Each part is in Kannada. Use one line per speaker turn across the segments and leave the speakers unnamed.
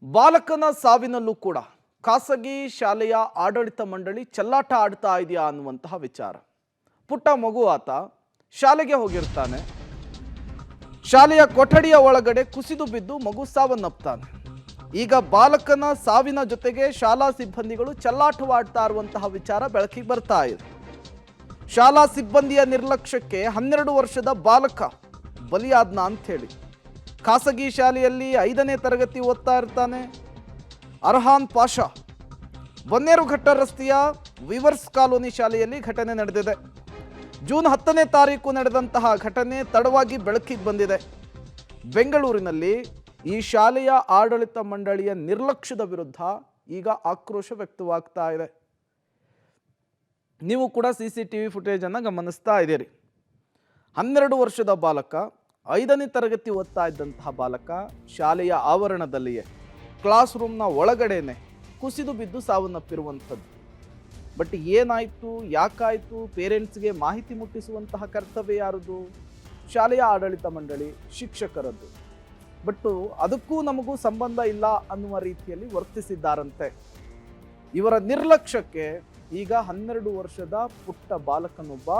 ಬಾಲಕನ ಸಾವಿನಲ್ಲೂ ಕೂಡ ಖಾಸಗಿ ಶಾಲೆಯ ಆಡಳಿತ ಮಂಡಳಿ ಚೆಲ್ಲಾಟ ಆಡ್ತಾ ಇದೆಯಾ ಅನ್ನುವಂತಹ ವಿಚಾರ. ಪುಟ್ಟ ಮಗು ಆತ ಶಾಲೆಗೆ ಹೋಗಿರ್ತಾನೆ. ಶಾಲೆಯ ಕೊಠಡಿಯ ಒಳಗಡೆ ಕುಸಿದು ಬಿದ್ದು ಮಗು ಸಾವನ್ನಪ್ತಾನೆ. ಈಗ ಬಾಲಕನ ಸಾವಿನ ಜೊತೆಗೆ ಶಾಲಾ ಸಿಬ್ಬಂದಿಗಳು ಚೆಲ್ಲಾಟವಾಡ್ತಾ ಇರುವಂತಹ ವಿಚಾರ ಬೆಳಕಿಗೆ ಬರ್ತಾ ಇದೆ. ಶಾಲಾ ಸಿಬ್ಬಂದಿಯ ನಿರ್ಲಕ್ಷ್ಯಕ್ಕೆ 12 ವರ್ಷದ ಬಾಲಕ ಬಲಿಯಾದ್ನ ಅಂತ ಹೇಳಿ ಖಾಸಗಿ ಶಾಲೆಯಲ್ಲಿ 5ನೇ ತರಗತಿ ಓದ್ತಾ ಇರ್ತಾನೆ. ಅರ್ಹಾನ್ ಪಾಷಾ ಬನ್ನೇರುಘಟ್ಟ ರಸ್ತೆಯ ವಿವರ್ಸ್ ಕಾಲೋನಿ ಶಾಲೆಯಲ್ಲಿ ಘಟನೆ ನಡೆದಿದೆ. ಜೂನ್ 10ನೇ ತಾರೀಕು ನಡೆದಂತಹ ಘಟನೆ ತಡವಾಗಿ ಬೆಳಕಿಗೆ ಬಂದಿದೆ. ಬೆಂಗಳೂರಿನಲ್ಲಿ ಈ ಶಾಲೆಯ ಆಡಳಿತ ಮಂಡಳಿಯ ನಿರ್ಲಕ್ಷ್ಯದ ವಿರುದ್ಧ ಈಗ ಆಕ್ರೋಶ ವ್ಯಕ್ತವಾಗ್ತಾ ಇದೆ. ನೀವು ಕೂಡ CCTV ಫುಟೇಜನ್ನು ಗಮನಿಸ್ತಾ ಇದ್ದೀರಿ. 12 ವರ್ಷದ ಬಾಲಕ, 5ನೇ ತರಗತಿ ಓದ್ತಾ ಇದ್ದಂತಹ ಬಾಲಕ ಶಾಲೆಯ ಆವರಣದಲ್ಲಿಯೇ ಕ್ಲಾಸ್ ರೂಮ್ನ ಒಳಗಡೆನೆ ಕುಸಿದು ಬಿದ್ದು ಸಾವನ್ನಪ್ಪಿರುವಂಥದ್ದು. ಬಟ್ ಏನಾಯಿತು, ಯಾಕಾಯಿತು, ಪೇರೆಂಟ್ಸ್ಗೆ ಮಾಹಿತಿ ಮುಟ್ಟಿಸುವಂತಹ ಕರ್ತವ್ಯ ಯಾರದು? ಶಾಲೆಯ ಆಡಳಿತ ಮಂಡಳಿ, ಶಿಕ್ಷಕರದ್ದು. ಬಟ್ ಅದಕ್ಕೂ ನಮಗೂ ಸಂಬಂಧ ಇಲ್ಲ ಅನ್ನುವ ರೀತಿಯಲ್ಲಿ ವರ್ತಿಸಿದ್ದಾರಂತೆ. ಇವರ ನಿರ್ಲಕ್ಷ್ಯಕ್ಕೆ ಈಗ 12 ವರ್ಷದ ಪುಟ್ಟ ಬಾಲಕನೊಬ್ಬ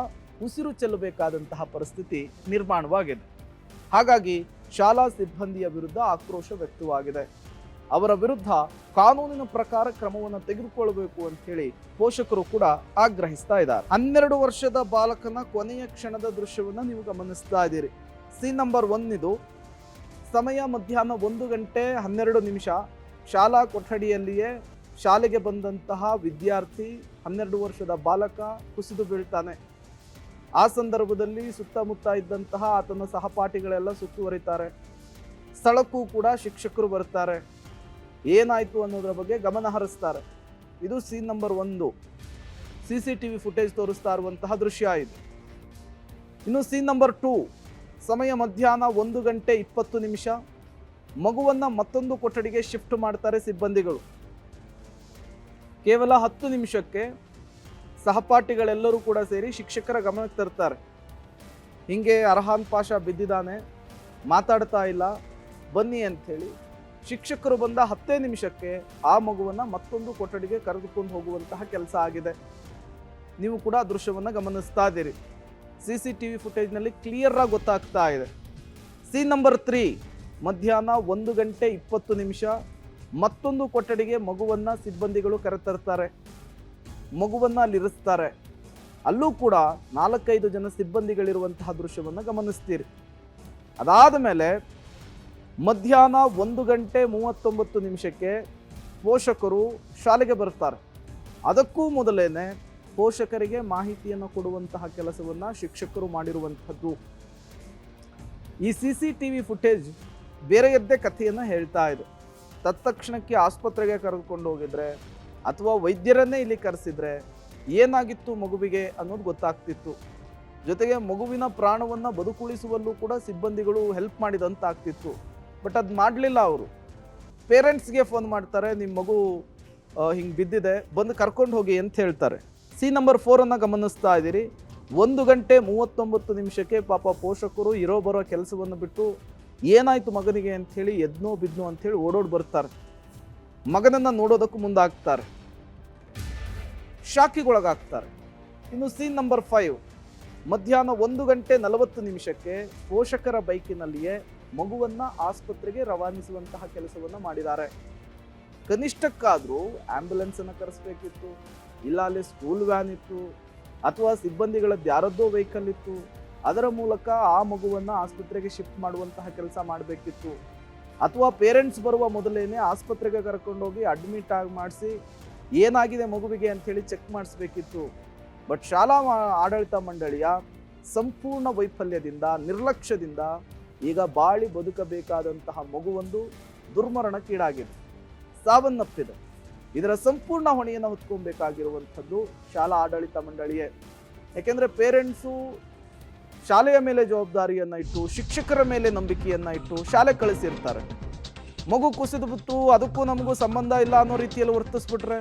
ಉಸಿರು ಚೆಲ್ಲಬೇಕಾದಂತಹ ಪರಿಸ್ಥಿತಿ ನಿರ್ಮಾಣವಾಗಿದೆ. ಹಾಗಾಗಿ ಶಾಲಾ ಸಿಬ್ಬಂದಿಯ ವಿರುದ್ಧ ಆಕ್ರೋಶ ವ್ಯಕ್ತವಾಗಿದೆ. ಅವರ ವಿರುದ್ಧ ಕಾನೂನಿನ ಪ್ರಕಾರ ಕ್ರಮವನ್ನು ತೆಗೆದುಕೊಳ್ಳಬೇಕು ಅಂತ ಹೇಳಿ ಪೋಷಕರು ಕೂಡ ಆಗ್ರಹಿಸ್ತಾ ಇದ್ದಾರೆ. 12 ವರ್ಷದ ಬಾಲಕನ ಕೊನೆಯ ಕ್ಷಣದ ದೃಶ್ಯವನ್ನು ನೀವು ಗಮನಿಸ್ತಾ ಇದ್ದೀರಿ. ಸೀನ್ ನಂಬರ್ 1 ಇದು. ಸಮಯ ಮಧ್ಯಾಹ್ನ 1 ಗಂಟೆ 12 ನಿಮಿಷ. ಶಾಲಾ ಕೊಠಡಿಯಲ್ಲಿಯೇ ಶಾಲೆಗೆ ಬಂದಂತಹ ವಿದ್ಯಾರ್ಥಿ 12 ವರ್ಷದ ಬಾಲಕ ಕುಸಿದು ಬೀಳ್ತಾನೆ. ಆ ಸಂದರ್ಭದಲ್ಲಿ ಸುತ್ತಮುತ್ತ ಇದ್ದಂತಹ ಆತನ ಸಹಪಾಠಿಗಳೆಲ್ಲ ಸುತ್ತುವರಿತಾರೆ. ಸ್ಥಳಕ್ಕೂ ಕೂಡ ಶಿಕ್ಷಕರು ಬರ್ತಾರೆ. ಏನಾಯಿತು ಅನ್ನೋದರ ಬಗ್ಗೆ ಗಮನ ಹರಿಸ್ತಾರೆ. ಇದು ಸೀನ್ ನಂಬರ್ 1. CCTV ಫುಟೇಜ್ ತೋರಿಸ್ತಾ ಇರುವಂತಹ ದೃಶ್ಯ ಇದು. ಇನ್ನು ಸೀನ್ ನಂಬರ್ 2. ಸಮಯ ಮಧ್ಯಾಹ್ನ 1 ಗಂಟೆ 20 ನಿಮಿಷ. ಮಗುವನ್ನು ಮತ್ತೊಂದು ಕೊಠಡಿಗೆ ಶಿಫ್ಟ್ ಮಾಡ್ತಾರೆ ಸಿಬ್ಬಂದಿಗಳು. ಕೇವಲ 10 ನಿಮಿಷಕ್ಕೆ ಸಹಪಾಠಿಗಳೆಲ್ಲರೂ ಕೂಡ ಸೇರಿ ಶಿಕ್ಷಕರ ಗಮನಕ್ಕೆ ತರ್ತಾರೆ. ಹಿಂಗೆ ಅರ್ಹಾನ್ ಪಾಷಾ ಬಿದ್ದಿದ್ದಾನೆ, ಮಾತಾಡ್ತಾ ಇಲ್ಲ, ಬನ್ನಿ ಅಂಥೇಳಿ ಶಿಕ್ಷಕರು ಬಂದ 10 ನಿಮಿಷಕ್ಕೆ ಆ ಮಗುವನ್ನು ಮತ್ತೊಂದು ಕೊಠಡಿಗೆ ಕರೆದುಕೊಂಡು ಹೋಗುವಂತಹ ಕೆಲಸ ಆಗಿದೆ. ನೀವು ಕೂಡ ಆ ದೃಶ್ಯವನ್ನು ಗಮನಿಸ್ತಾ ಇದ್ದೀರಿ. CCTV ಫುಟೇಜ್ನಲ್ಲಿ ಕ್ಲಿಯರ್ ಆಗಿ ಗೊತ್ತಾಗ್ತಾ ಇದೆ. Scene number 3. ಮಧ್ಯಾಹ್ನ 1 ಗಂಟೆ 20 ನಿಮಿಷ. ಮತ್ತೊಂದು ಕೊಠಡಿಗೆ ಮಗುವನ್ನು ಸಿಬ್ಬಂದಿಗಳು ಕರೆತರ್ತಾರೆ. ಮಗುವನ್ನು ಅಲ್ಲಿರಿಸ್ತಾರೆ. ಅಲ್ಲೂ ಕೂಡ 4-5 ಜನ ಸಿಬ್ಬಂದಿಗಳಿರುವಂತಹ ದೃಶ್ಯವನ್ನು ಗಮನಿಸ್ತೀರಿ. ಅದಾದ ಮೇಲೆ ಮಧ್ಯಾಹ್ನ 1 ಗಂಟೆ 39 ನಿಮಿಷಕ್ಕೆ ಪೋಷಕರು ಶಾಲೆಗೆ ಬರ್ತಾರೆ. ಅದಕ್ಕೂ ಮೊದಲೇನೆ ಪೋಷಕರಿಗೆ ಮಾಹಿತಿಯನ್ನು ಕೊಡುವಂತಹ ಕೆಲಸವನ್ನು ಶಿಕ್ಷಕರು ಮಾಡಿರುವಂಥದ್ದು. ಈ CCTV ಫುಟೇಜ್ ಬೇರೆಯದ್ದೇ ಕಥೆಯನ್ನು ಹೇಳ್ತಾ ಇದೆ. ತತ್ಕ್ಷಣಕ್ಕೆ ಆಸ್ಪತ್ರೆಗೆ ಕರೆದುಕೊಂಡು ಹೋಗಿದ್ರೆ ಅಥವಾ ವೈದ್ಯರನ್ನೇ ಇಲ್ಲಿ ಕರೆಸಿದ್ರೆ ಏನಾಗಿತ್ತು ಮಗುವಿಗೆ ಅನ್ನೋದು ಗೊತ್ತಾಗ್ತಿತ್ತು. ಜೊತೆಗೆ ಮಗುವಿನ ಪ್ರಾಣವನ್ನು ಬದುಕುಳಿಸುವಲ್ಲೂ ಕೂಡ ಸಿಬ್ಬಂದಿಗಳು ಹೆಲ್ಪ್ ಮಾಡಿದಂತಾಗ್ತಿತ್ತು. ಬಟ್ ಅದು ಮಾಡಲಿಲ್ಲ. ಅವರು ಪೇರೆಂಟ್ಸ್ಗೆ ಫೋನ್ ಮಾಡ್ತಾರೆ, ನಿಮ್ಮ ಮಗು ಹಿಂಗೆ ಬಿದ್ದಿದೆ, ಬಂದು ಕರ್ಕೊಂಡು ಹೋಗಿ ಅಂತ ಹೇಳ್ತಾರೆ. ಸೀನ್ ನಂಬರ್ 4 ಗಮನಿಸ್ತಾ ಇದ್ದೀರಿ. 1 ಗಂಟೆ 39 ನಿಮಿಷಕ್ಕೆ ಪಾಪ ಪೋಷಕರು ಇರೋ ಬರೋ ಕೆಲಸವನ್ನು ಬಿಟ್ಟು ಏನಾಯಿತು ಮಗನಿಗೆ ಅಂಥೇಳಿ ಎದ್ನೋ ಬಿದ್ನೋ ಅಂಥೇಳಿ ಓಡೋಡಿ ಬರ್ತಾರೆ. ಮಗನನ್ನು ನೋಡೋದಕ್ಕೂ ಮುಂದಾಗ್ತಾರೆ. ಶಾಕಿಗೊಳಗಾಗ್ತಾರೆ. ಇನ್ನು ಸೀನ್ ನಂಬರ್ 5. ಮಧ್ಯಾಹ್ನ 1 ಗಂಟೆ 40 ನಿಮಿಷಕ್ಕೆ ಪೋಷಕರ ಬೈಕಿನಲ್ಲಿಯೇ ಮಗುವನ್ನು ಆಸ್ಪತ್ರೆಗೆ ರವಾನಿಸುವಂತಹ ಕೆಲಸವನ್ನು ಮಾಡಿದ್ದಾರೆ. ಕನಿಷ್ಠಕ್ಕಾದರೂ ಆ್ಯಂಬುಲೆನ್ಸನ್ನು ಕರೆಸಬೇಕಿತ್ತು, ಇಲ್ಲ ಅಲ್ಲಿ ಸ್ಕೂಲ್ ವ್ಯಾನ್ ಇತ್ತು, ಅಥವಾ ಸಿಬ್ಬಂದಿಗಳದ್ದು ಯಾರದ್ದೋ ವೆಹಿಕಲ್ ಇತ್ತು, ಅದರ ಮೂಲಕ ಆ ಮಗುವನ್ನು ಆಸ್ಪತ್ರೆಗೆ ಶಿಫ್ಟ್ ಮಾಡುವಂತಹ ಕೆಲಸ ಮಾಡಬೇಕಿತ್ತು. ಅಥವಾ ಪೇರೆಂಟ್ಸ್ ಬರುವ ಮೊದಲೇನೆ ಆಸ್ಪತ್ರೆಗೆ ಕರ್ಕೊಂಡೋಗಿ ಅಡ್ಮಿಟ್ ಆಗಿ ಮಾಡಿಸಿ ಏನಾಗಿದೆ ಮಗುವಿಗೆ ಅಂಥೇಳಿ ಚೆಕ್ ಮಾಡಿಸ್ಬೇಕಿತ್ತು. ಬಟ್ ಶಾಲಾ ಆಡಳಿತ ಮಂಡಳಿಯ ಸಂಪೂರ್ಣ ವೈಫಲ್ಯದಿಂದ, ನಿರ್ಲಕ್ಷ್ಯದಿಂದ ಈಗ ಬಾಳಿ ಬದುಕಬೇಕಾದಂತಹ ಮಗುವೊಂದು ದುರ್ಮರಣಕ್ಕೀಡಾಗಿದೆ, ಸಾವನ್ನಪ್ಪಿದೆ. ಇದರ ಸಂಪೂರ್ಣ ಹೊಣೆಯನ್ನು ಹೊತ್ಕೊಬೇಕಾಗಿರುವಂಥದ್ದು ಶಾಲಾ ಆಡಳಿತ ಮಂಡಳಿಯೇ. ಯಾಕೆಂದರೆ ಪೇರೆಂಟ್ಸು ಶಾಲೆಯ ಮೇಲೆ ಜವಾಬ್ದಾರಿಯನ್ನು ಇಟ್ಟು, ಶಿಕ್ಷಕರ ಮೇಲೆ ನಂಬಿಕೆಯನ್ನು ಇಟ್ಟು ಶಾಲೆ ಕಳಿಸಿರ್ತಾರೆ. ಮಗು ಕುಸಿದು ಬಿತ್ತು, ಅದಕ್ಕೂ ನಮಗೂ ಸಂಬಂಧ ಇಲ್ಲ ಅನ್ನೋ ರೀತಿಯಲ್ಲಿ ವರ್ತಿಸ್ಬಿಟ್ರೆ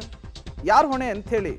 ಯಾರು ಹೊಣೆ ಅಂಥೇಳಿ